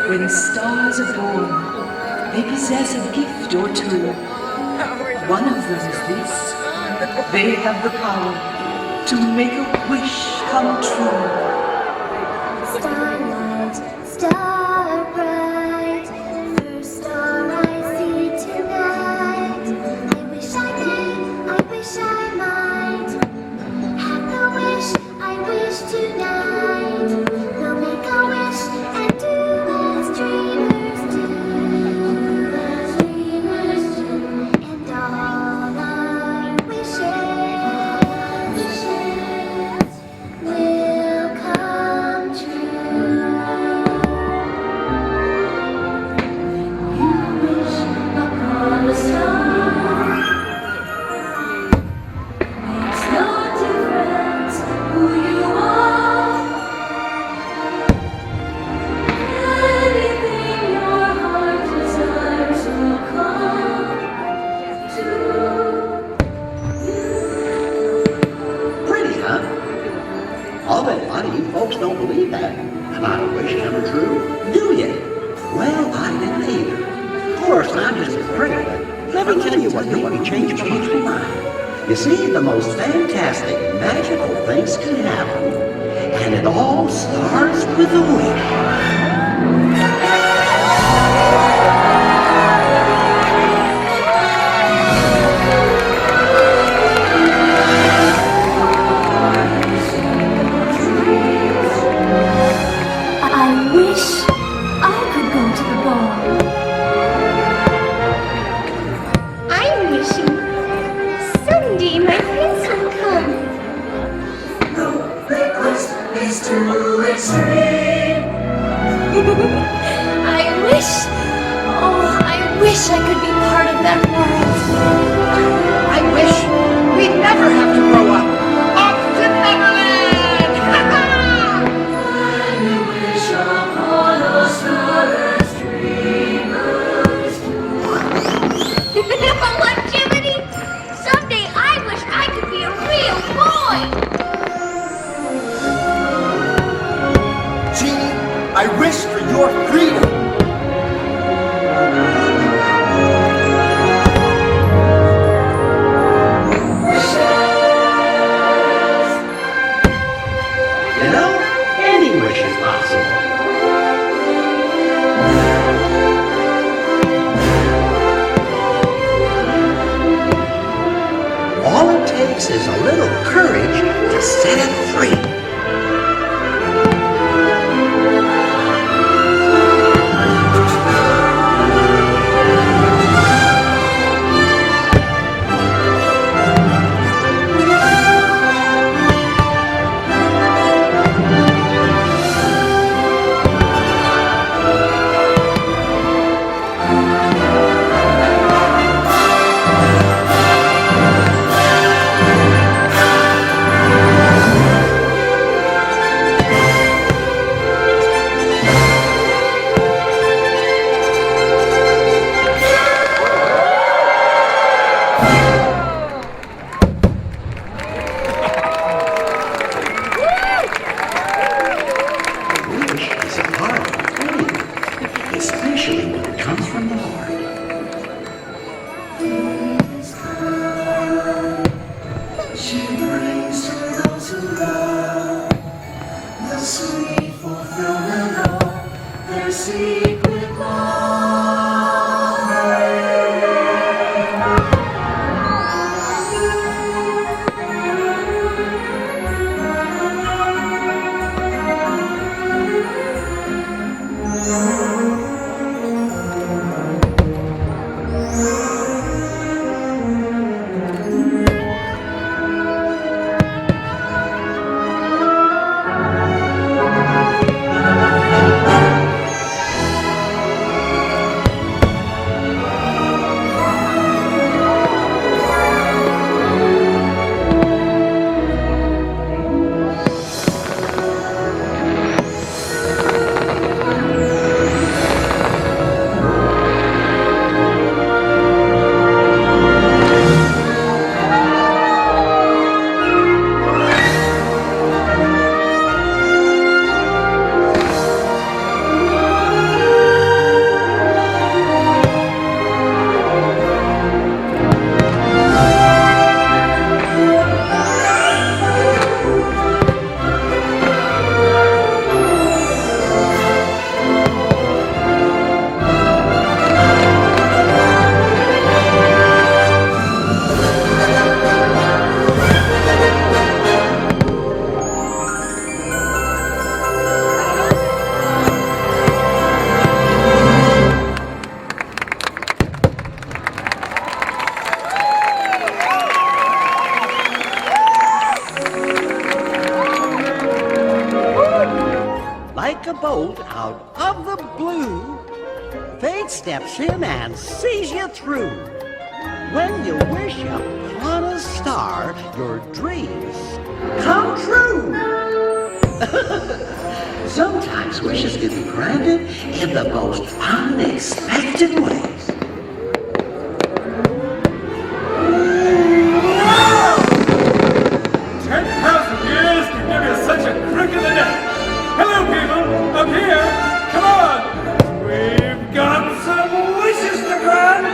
When stars are born, they possess a gift or two. One of them is this. They have the power to make a wish come true. Starlight, star bright, first star I see tonight. I wish I may, I wish I might have the wish I wish tonight. We'll make a wish and do as dreamers do, as dreamers do, and all our wishes will come true. You wish upon a star. Makes no difference who you are. Anything your heart desires will come to you. Pretty, huh? I'll bet a lot of you folks don't believe that. About a wish coming true. Do you? Well, I didn't either. Of course, I'm just afraid. Let me tell you what made me change my mind. You see, the most fantastic, magical things can happen. And it all starts with a wish. I wish I could go to the ball. I'm wishing someday my prince will come. No request is too extreme. I wish, oh, I wish I could be part of that world. I wish we'd never have to grow up. Off to Neverland! I wish upon a star as dreamers do. What, Jiminy? Someday I wish I could be a real boy. Genie, I wish for your freedom. You know, any wish is possible. All it takes is a little courage to set it free. Wish is a powerful thing, especially when it comes from the heart. She brings to those who love the sweet fulfillment of their secret of blue, fate steps in and sees you through. When you wish upon a star, your dreams come true. Sometimes wishes can be granted in the most unexpected ways. 10,000 years can give you such a crick in the neck. Hello, people. Up here. Come on. We've got some wishes to grant.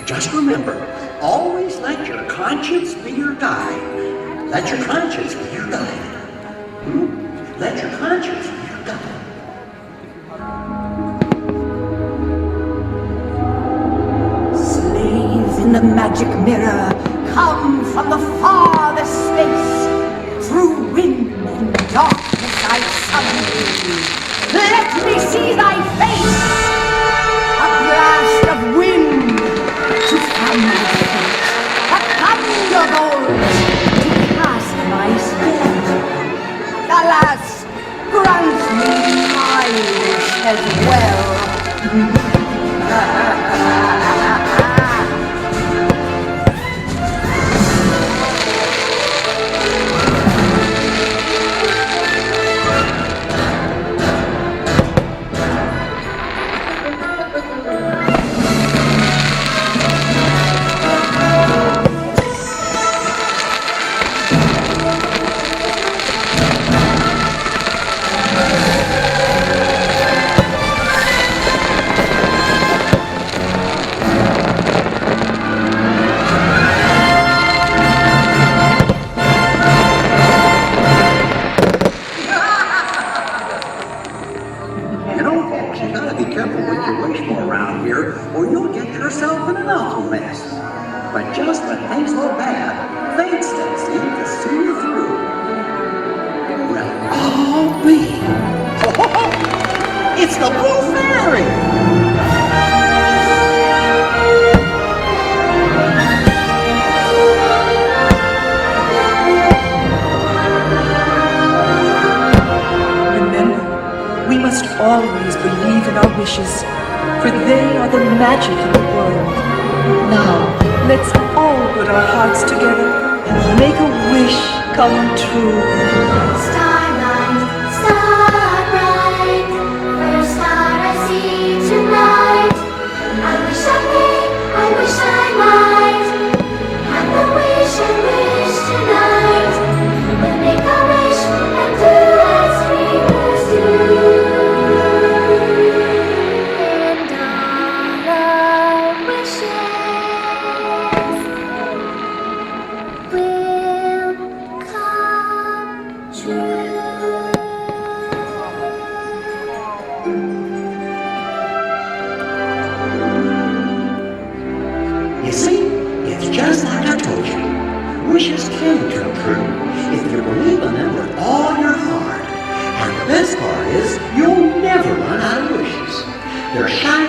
Just remember, always let your conscience be your guide. Let your conscience be your guide. Let your conscience be your guide. Slaves in the magic mirror come from the farthest space. Through wind and darkness I summon thee. Let me see thy face. A blast of wind to fan my fate. A thunderbolt to cast my spell. Alas, grant me my wish as well. You gotta be careful what you wish for around here, or you'll get yourself in an awful mess. But just when things look bad, fate steps in to see you through. Well, all we. It's the Blue Fairy! We must always believe in our wishes, for they are the magic of the world. Now, let's all put our hearts together and make a wish come true. Starlight, star bright, first star I see tonight. I wish I may, I wish I might have the wish and wish tonight. We'll make a wish and do as dreamers do. And all our wishes will come true. You see, it's just like I told you. Wishes can come true if you believe in them with all your heart. And the best part is, you'll never run out of wishes. They're shining